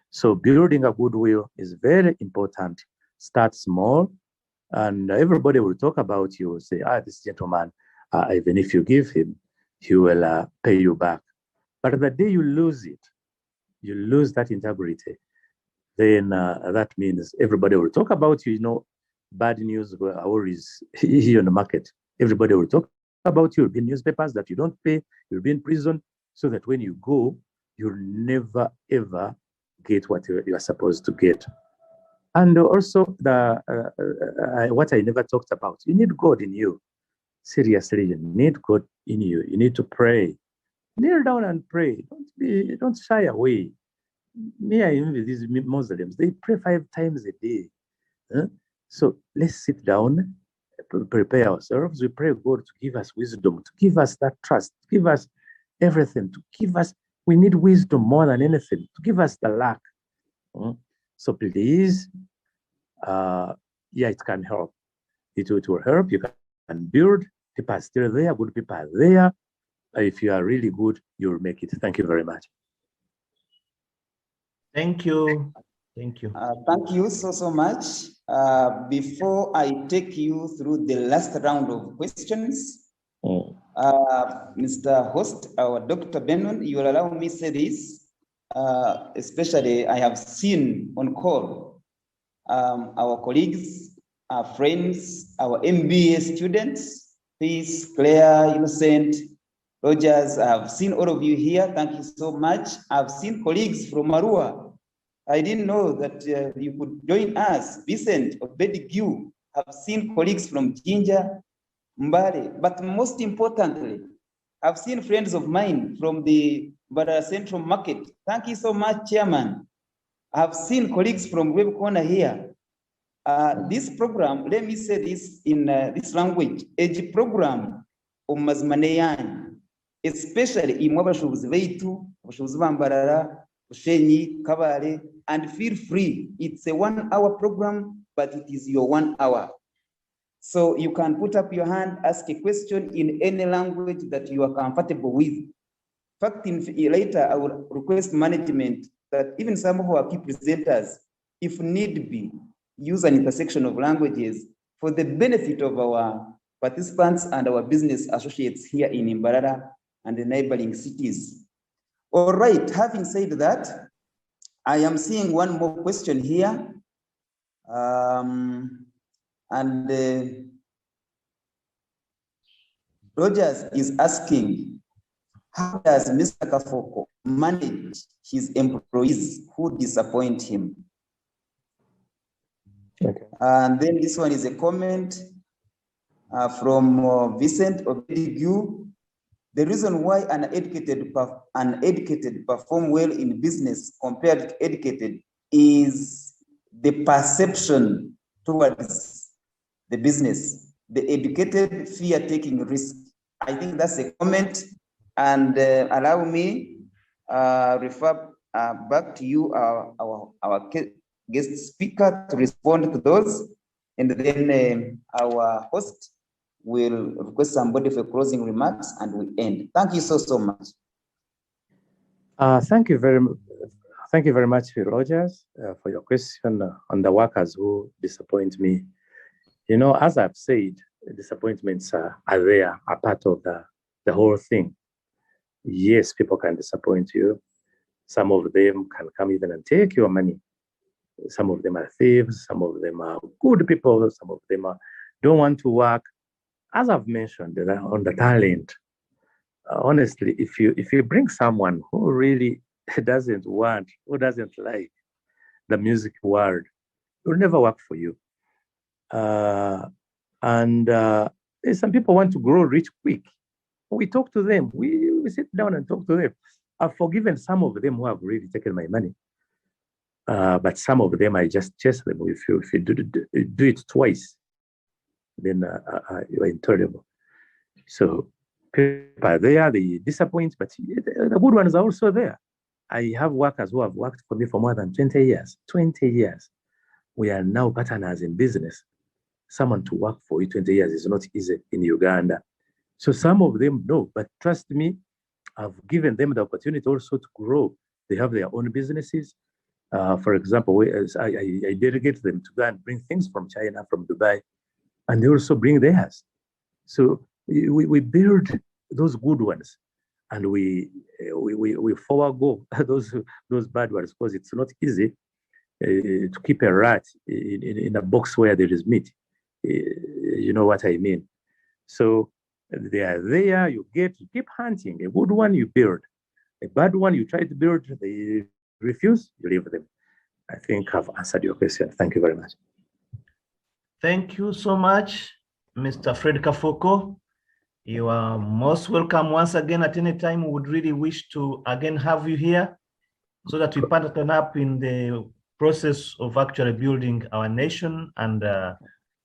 S7: So building a goodwill is very important. Start small, and everybody will talk about you, say, this gentleman, even if you give him, he will pay you back. But the day you lose it, you lose that integrity, then that means everybody will talk about you. You know, bad news are always here on the market. Everybody will talk about you. You'll be in newspapers that you don't pay, you'll be in prison, so that when you go, you'll never, ever get what you are supposed to get. And also, what I never talked about, you need God in you. Seriously, you need God in you. You need to pray. Kneel down and pray. Don't shy away. Me, I envy these Muslims. They pray 5 times a day. So let's sit down, prepare ourselves. We pray God to give us wisdom, to give us that trust, to give us everything, to give us. We need wisdom more than anything, to give us the luck. So please, it can help. It will help. You can build. People are still there. Good people are there. If you are really good, you'll make it. Thank you very much.
S2: Thank you. Thank you.
S1: Thank you so much. Before I take you through the last round of questions, Mr. Host, our Dr. Benon, you will allow me to say this. Especially, I have seen on call our colleagues, our friends, our MBA students, Peace, Claire, Innocent, Rogers. I've seen all of you here. Thank you so much. I've seen colleagues from Marua. I didn't know that you could join us. Vincent, Obedigue. I've seen colleagues from Jinja, Mbare. But most importantly, I've seen friends of mine from the Mbarara Central Market. Thank you so much, Chairman. I've seen colleagues from Web Corner here. This program, let me say this in this language, a program of Mazmaneyan, especially in Mwabashubuzi Veitu, Bashubuzi Mbarara, Ushenyi, Kabare, and feel free. It's a 1 hour program, but it is your 1 hour. So you can put up your hand, ask a question in any language that you are comfortable with. In fact, later I will request management that even some of our key presenters, if need be, use an intersection of languages for the benefit of our participants and our business associates here in Mbarara and the neighboring cities. All right, having said that, I am seeing one more question here. Rogers is asking, How does Mr. Kaffoko manage his employees who disappoint him?
S7: Okay.
S1: And then this one is a comment from Vincent Obedigu. The reason why uneducated perform well in business compared to educated is the perception towards the business. The educated fear taking risk. I think that's a comment, and allow me refer back to you, our guest speaker, to respond to those, and then our host will request somebody for closing remarks, and we end. Thank you so much.
S7: Thank you very much, Rogers, for your question on the workers who disappoint me. You know, as I've said, disappointments are there, are part of the whole thing. Yes, people can disappoint you. Some of them can come even and take your money. Some of them are thieves. Some of them are good people. Some of them don't want to work. As I've mentioned on the talent, honestly, if you bring someone who really doesn't want, who doesn't like the music world, it will never work for you. Some people want to grow rich quick. We talk to them. We sit down and talk to them. I've forgiven some of them who have really taken my money. But some of them, I just chase them. If you do it twice, then you are intolerable. So people are there, they disappoint, but the good ones are also there. I have workers who have worked for me for more than 20 years. 20 years. We are now partners in business. Someone to work for you 20 years is not easy in Uganda. So some of them know, but trust me, I've given them the opportunity also to grow. They have their own businesses. For example, I delegate them to go and bring things from China, from Dubai, and they also bring theirs. So we build those good ones, and we forego those bad ones, because it's not easy to keep a rat in a box where there is meat. You know what I mean? So they are there. You keep hunting. A good one you build. A bad one you try to build. They refuse. You leave them. I think I've answered your question. Thank you very much.
S2: Thank you so much, Mr. Fred Kaffoko. You are most welcome once again. At any time, we would really wish to again have you here so that we partner up in the process of actually building our nation, and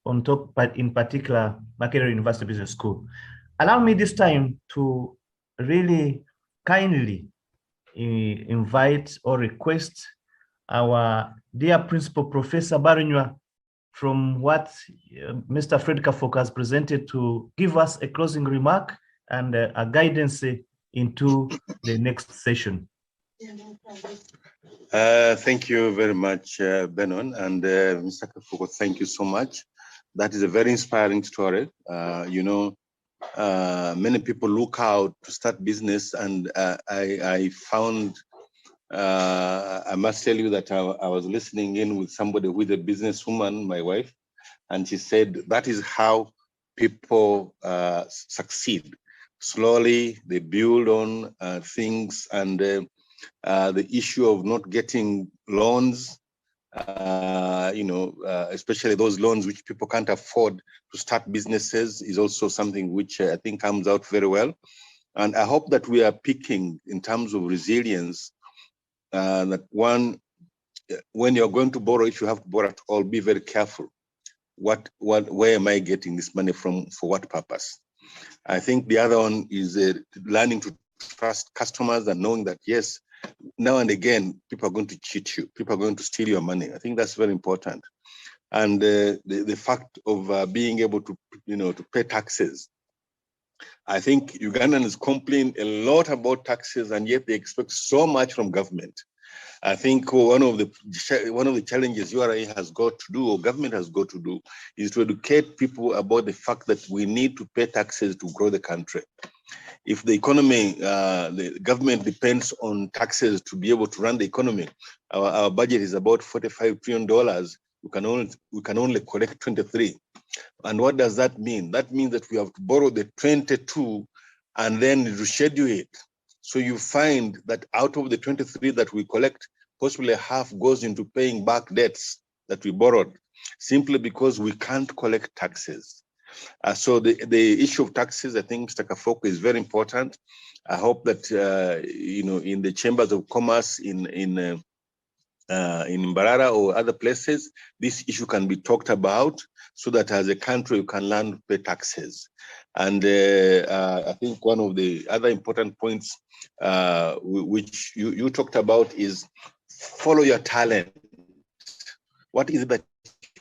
S2: on top, but in particular, Makerere University Business School. Allow me this time to really kindly invite or request our dear Principal Professor Barinywa, from what Mr. Fred Kaffoko has presented, to give us a closing remark and a guidance into the next session.
S6: Thank you very much, Benon, and Mr. Kaffoko, thank you so much. That is a very inspiring story. You know, many people look out to start business, and I found, I must tell you that I was listening in with somebody with a businesswoman, my wife, and she said that is how people succeed. Slowly, they build on things, and the issue of not getting loans, you know, especially those loans which people can't afford to start businesses, is also something which I think comes out very well. And I hope that we are picking in terms of resilience, that one, when you're going to borrow, if you have to borrow at all, be very careful. Where am I getting this money from? For what purpose? I think the other one is learning to trust customers and knowing that, yes, now and again, people are going to cheat you. People are going to steal your money. I think that's very important. And the fact of being able to, you know, to pay taxes. I think Ugandans complain a lot about taxes, and yet they expect so much from government. I think one of the challenges URA has got to do, or government has got to do, is to educate people about the fact that we need to pay taxes to grow the country. If the economy, the government depends on taxes to be able to run the economy, our budget is about $45 trillion. We can only collect 23. And what does that mean? That means that we have to borrow the 22 and then reschedule it. So you find that out of the 23 that we collect, possibly half goes into paying back debts that we borrowed, simply because we can't collect taxes. So the issue of taxes, I think, Mr. Kaffoko, is very important. I hope that in the chambers of commerce in Mbarara or other places, this issue can be talked about, so that as a country you can learn to pay taxes. And I think one of the other important points which you talked about is follow your talent. What is it that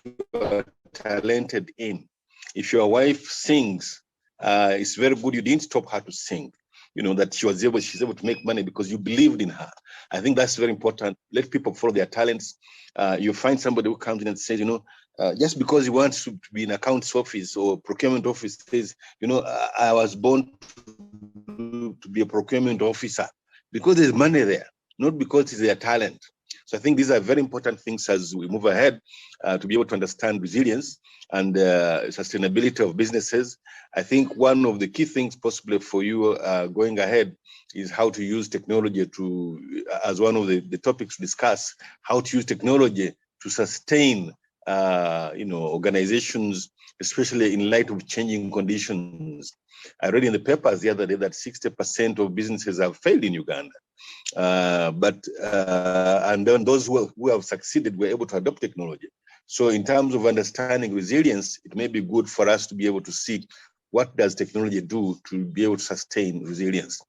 S6: you are talented in? If your wife sings, it's very good you didn't stop her to sing. That she's able to make money because you believed in her. I think that's very important. Let people follow their talents. You find somebody who comes in and says, just because he wants to be in accounts office or procurement office, says, I was born to be a procurement officer, because there's money there, not because it's their talent. So I think these are very important things as we move ahead to be able to understand resilience and sustainability of businesses. I think one of the key things possibly for you going ahead is how to use technology as one of the topics to discuss, how to use technology to sustain organizations, especially in light of changing conditions. I read in the papers the other day that 60% of businesses have failed in Uganda. And then those who have succeeded were able to adopt technology. So in terms of understanding resilience, it may be good for us to be able to see what does technology do to be able to sustain resilience.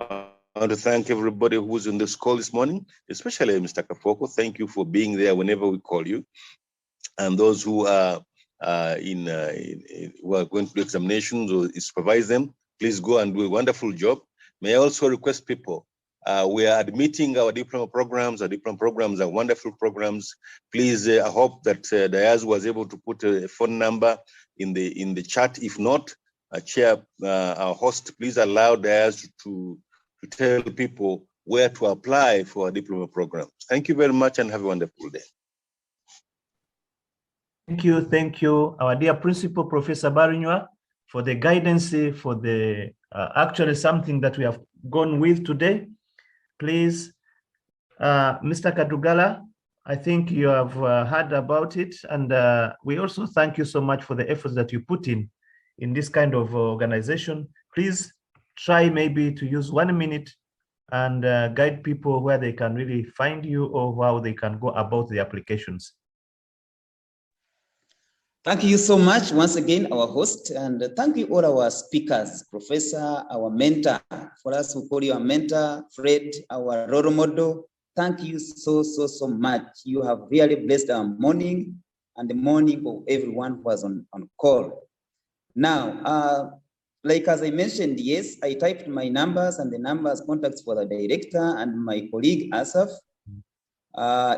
S6: I want to thank everybody who's on this call this morning, especially Mr. Kaffoko. Thank you for being there whenever we call you. And those who are who are going to do examinations or supervise them, please go and do a wonderful job. May I also request people, we are admitting our diploma programs. Our diploma programs are wonderful programs. Please, I hope that Diaz was able to put a phone number in the chat. If not, our host, please allow Diaz to tell people where to apply for a diploma program. Thank you very much and have a wonderful day.
S2: Thank you, our dear Principal, Professor Barinywa, for the guidance, for the actually something that we have gone with today. Please, Mr. Kadugala, I think you have heard about it, and we also thank you so much for the efforts that you put in this kind of organization. Please try maybe to use 1 minute and guide people where they can really find you or how they can go about the applications.
S1: Thank you so much once again, our host, and thank you all our speakers, Professor, our mentor, for us who call you a mentor, Fred, our role model. Thank you so much. You have really blessed our morning and the morning of everyone who was on call. Now, like as I mentioned, yes, I typed my numbers and the numbers contacts for the director and my colleague Asaf.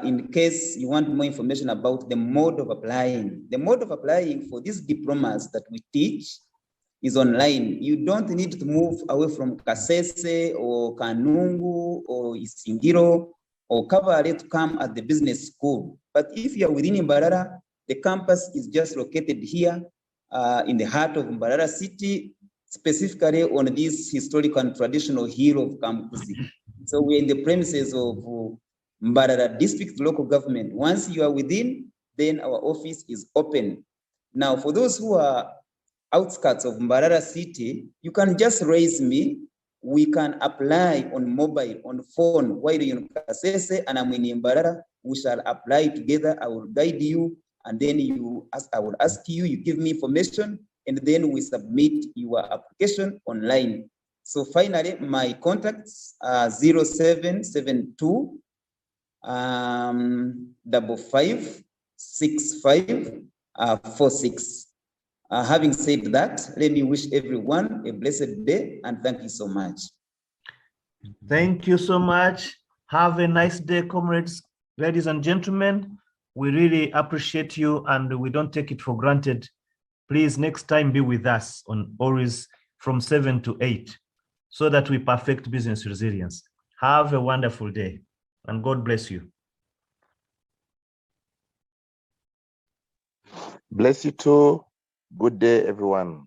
S1: In case you want more information about the mode of applying. The mode of applying for these diplomas that we teach is online. You don't need to move away from Kasese or Kanungu or Isingiro or Kabale to come at the business school. But if you are within Mbarara, the campus is just located here in the heart of Mbarara City, specifically on this historical and traditional hill of Kamkuzi. So we're in the premises of Mbarara District Local Government. Once you are within, then our office is open. Now, for those who are outskirts of Mbarara City, you can just raise me. We can apply on mobile, on phone, while you're in Kasese and I'm in Mbarara. We shall apply together. I will guide you, and then I will ask you, you give me information, and then we submit your application online. So finally, my contacts are 0772 556546. Having said that, let me wish everyone a blessed day and thank you so much.
S2: Thank you so much. Have a nice day, comrades, ladies and gentlemen. We really appreciate you and we don't take it for granted. Please, next time be with us on always from 7 to 8 so that we perfect business resilience. Have a wonderful day and God bless you.
S4: Bless you too. Good day, everyone.